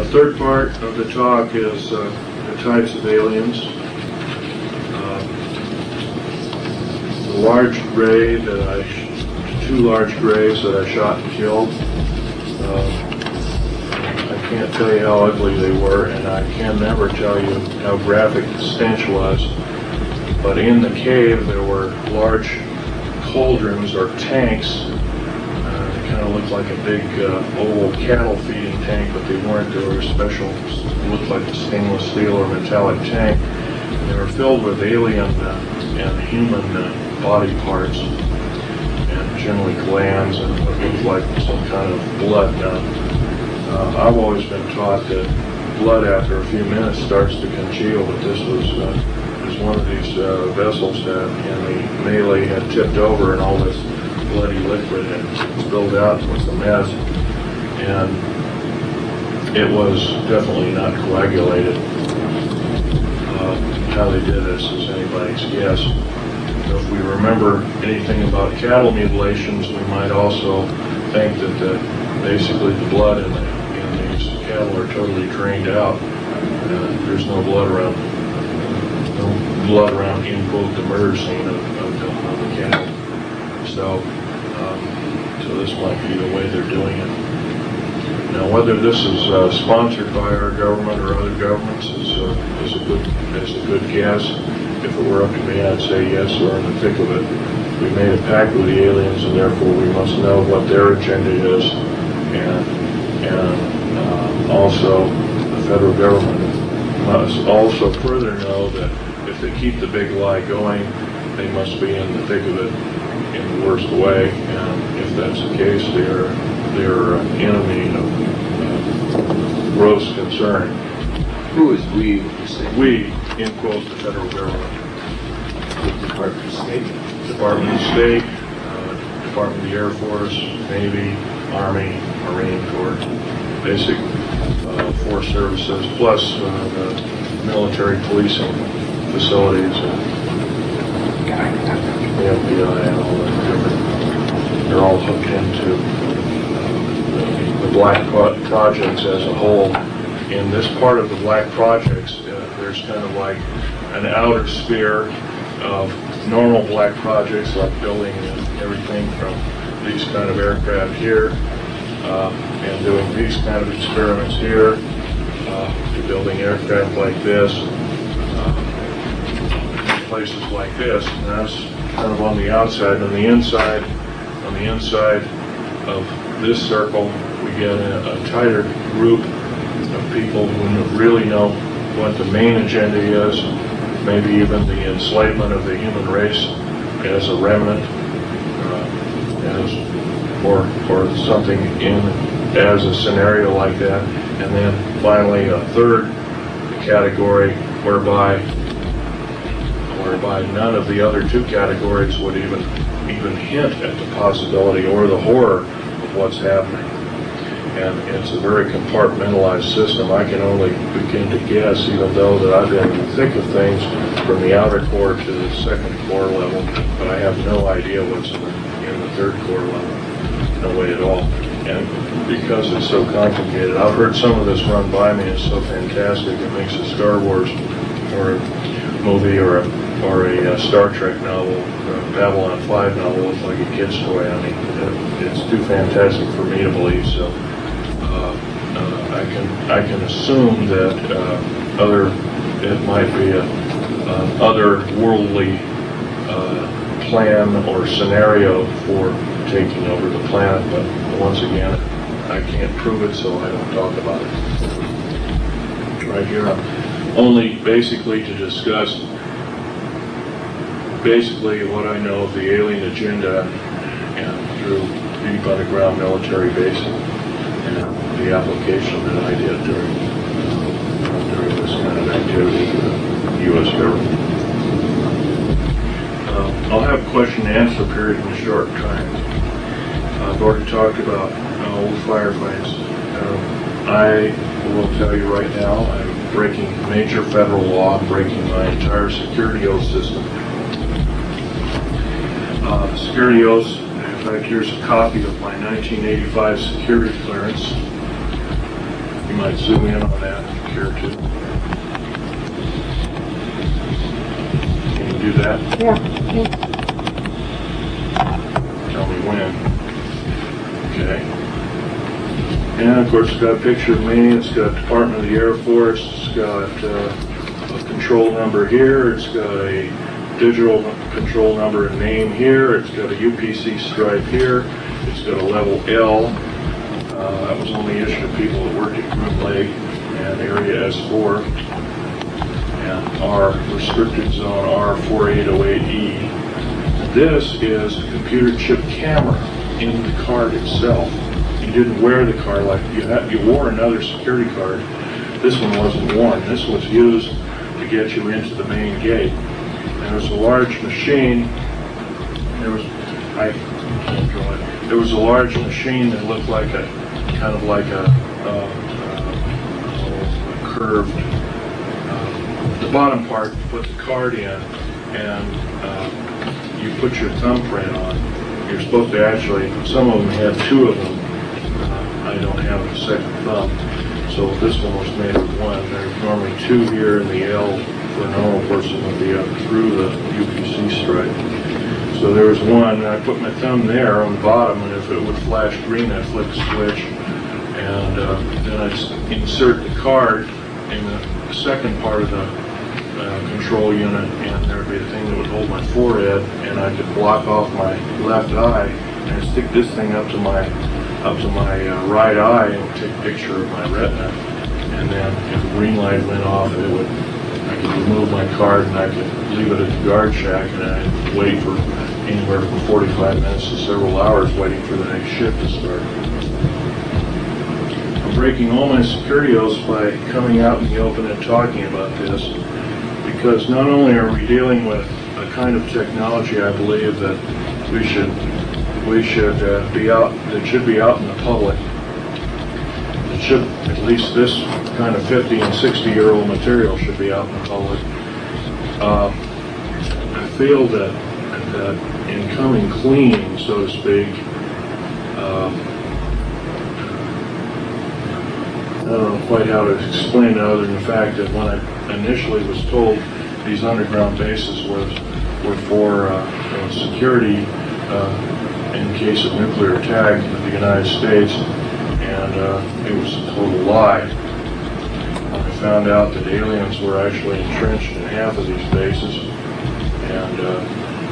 Third part of the talk is the types of aliens. The large gray two large grays that I shot and killed. I can't tell you how ugly they were, and I can never tell you how graphic the stench was. But in the cave there were large cauldrons or tanks. They kind of looked like a big oval cattle feeding tank, but they weren't. They were special, looked like a stainless steel or metallic tank. And they were filled with alien and human body parts, and generally glands and what looked like some kind of blood. I've always been taught that blood after a few minutes starts to congeal, but this was one of these vessels that in the melee had tipped over, and all this bloody liquid had spilled out and was a mess. And it was definitely not coagulated. How they did this is anybody's guess. So if we remember anything about cattle mutilations, we might also think that basically the blood in these cattle are totally drained out. There's no blood around. In quote the murder scene of the cattle. So this might be the way they're doing it. Now, whether this is sponsored by our government or other governments is a good guess. If it were up to me, I'd say yes. We're in the thick of it. We made a pact with the aliens, and therefore we must know what their agenda is, and also the federal government must also further know that if they keep the big lie going, they must be in the thick of it in the worst way, and if that's the case, they're an enemy of gross concern. Who is we, would you say? We, in quote, the federal government. The Department of State? Department of State, Department of the Air Force, Navy, Army, Marine Corps, basic force services, plus the military policing facilities, the FBI and all that different. They're all hooked into the black projects as a whole. In this part of the black projects, there's kind of like an outer sphere of normal black projects, like building everything from these kind of aircraft here, and doing these kind of experiments here, to building aircraft like this, places like this. And that's kind of on the outside. On the inside of this circle, we get a tighter group of people who really know what the main agenda is, maybe even the enslavement of the human race as a remnant, or something as a scenario like that. And then finally a third category whereby none of the other two categories would even hint at the possibility or the horror of what's happening. And it's a very compartmentalized system. I can only begin to guess, even though that I've been in the thick of things from the outer core to the second core level, but I have no idea what's in the third core level. No way at all. And because it's so complicated, I've heard some of this run by me. It's so fantastic. It makes a Star Wars or a movie or a Star Trek novel, Babylon 5 novel look like a kid's toy. I mean, it's too fantastic for me to believe. So I can assume that it might be an otherworldly plan or scenario for taking over the planet, but once again, I can't prove it, so I don't talk about it. Right here, only basically to discuss what I know of the alien agenda and through deep underground military bases and the application that I did during this kind of activity with the U.S. government. I'll have a question and answer period in a short time. I've already talked about old firefights. I will tell you right now, I'm breaking major federal law. I'm breaking my entire security oath system. The security oaths, in fact, here's a copy of my 1985 security clearance. You might zoom in on that if you care to. Can you do that? Yeah. Tell me when. Okay. And of course it's got a picture of me, it's got Department of the Air Force, it's got a control number here, it's got a digital control number and name here, it's got a UPC stripe here, it's got a level L. That was only issued to people that worked at Groom Lake and Area S4. And R, restricted zone R4808E. This is a computer chip camera in the card itself. You didn't wear the card like you wore another security card. This one wasn't worn. This was used to get you into the main gate. And there was a large machine. I can't draw it. There was a large machine that looked like a kind of like a curved. The bottom part, you put the card in, and you put your thumbprint on. You're supposed to actually, some of them had two of them. I don't have a second thumb, so this one was made of one. There's normally two here, and the L for a normal person would be up through the UPC stripe. So there was one, and I put my thumb there on the bottom, and if it would flash green, I'd flick the switch, and then I'd insert the card in the second part of the control unit, and there would be a thing that would hold my forehead, and I could block off my left eye and stick this thing up to my right eye and take a picture of my retina. And then if the green light went off, I could remove my card and I could leave it at the guard shack, and I'd wait for anywhere from 45 minutes to several hours waiting for the next shift to start. I'm breaking all my security oaths by coming out in the open and talking about this, because not only are we dealing with a kind of technology I believe that we should be out, that should be out in the public. It should, at least this kind of 50 and 60-year-old material should be out in the public. I feel that in coming clean, so to speak, I don't know quite how to explain it other than the fact that when I initially was told these underground bases were for security in case of nuclear attack of the United States, and it was a total lie. I found out that aliens were actually entrenched in half of these bases, and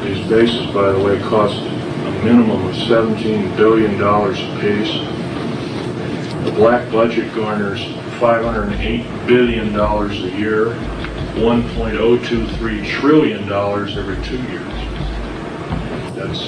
these bases, by the way, cost a minimum of $17 billion apiece. The black budget garners $508 billion a year, $1.023 trillion every 2 years. That's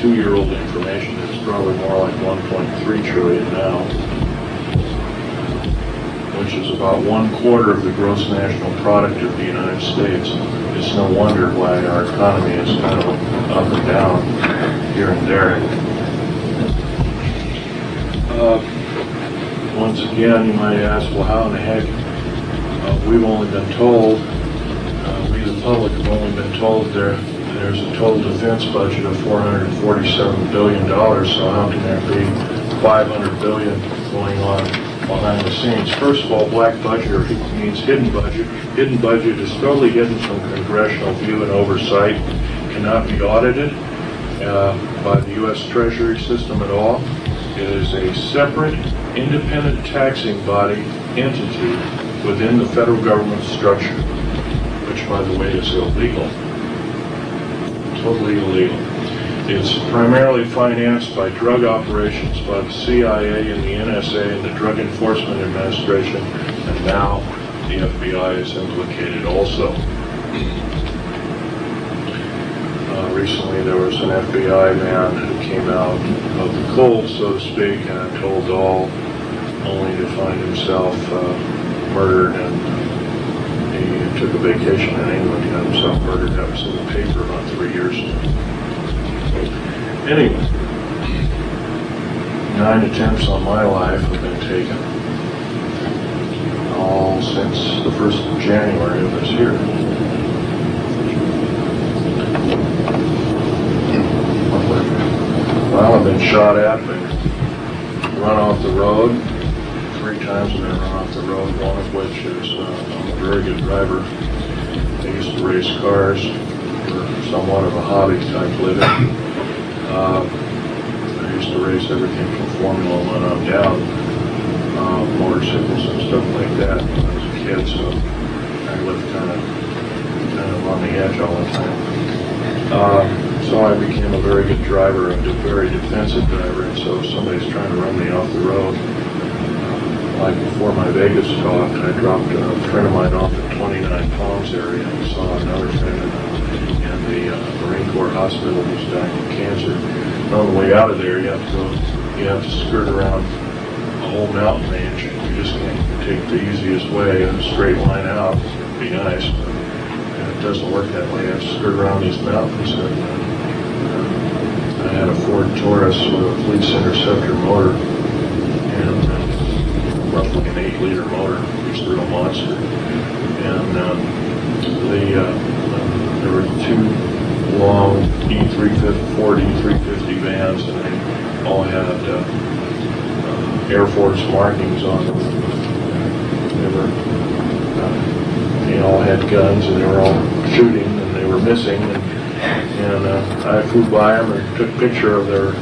2-year-old information. It's probably more like 1.3 trillion now, which is about 1/4 of the gross national product of the United States. It's no wonder why our economy is kind of up and down here and there. Once again, you might ask, well, how in the heck? We've only been told, we the public have only been told there's a total defense budget of $447 billion, so how can there be $500 billion going on behind the scenes? First of all, black budget means hidden budget. Hidden budget is totally hidden from congressional view and oversight, cannot be audited by the U.S. Treasury system at all. It is a separate, independent taxing body entity within the federal government structure, which, by the way, is illegal. Totally illegal. It's primarily financed by drug operations by the CIA and the NSA and the Drug Enforcement Administration, and now the FBI is implicated also. Recently there was an FBI man who came out of the cold, so to speak, and told all, only to find himself murdered, and he took a vacation in England, got himself murdered. That was in the paper about 3 years ago. Anyway, 9 attempts on my life have been taken, all since the 1st of January of this year. Well, I've been shot at, been run off the road, 3 times I've been run off the road, one of which is I'm a very good driver. I used to race cars for somewhat of a hobby type living. I used to race everything from Formula 1 on down, motorcycles and stuff like that when I was a kid, so I lived kind of on the edge all the time. So I became a very good driver, a very defensive driver, and so if somebody's trying to run me off the road, like before my Vegas talk, I dropped a friend of mine off at 29 Palms area and saw another friend in the Marine Corps hospital who's dying of cancer. And on the way out of there, you have to skirt around a whole mountain range. You just can't take the easiest way in a straight line out. It'd be nice, but it doesn't work that way. You have to skirt around these mountains. I had a Ford Taurus with a Police Interceptor motor and roughly an 8-liter motor. It was a real monster. And there were 2 long Ford E350 vans, and they all had Air Force markings on them. They all had guns, and they were all shooting, and they were missing. And I flew by them and took a picture of their,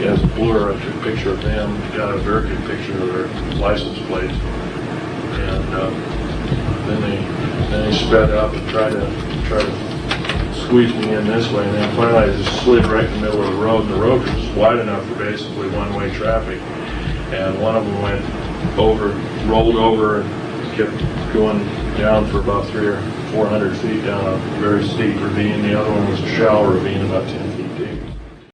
as a blur, I took a picture of them, got a very good picture of their license plates. And then they sped up and tried to squeeze me in this way. And then finally I just slid right in the middle of the road, and the road was wide enough for basically one-way traffic. And one of them rolled over and kept going down for about 300 or 400 feet down a very steep ravine. The other one was a shallow ravine about 10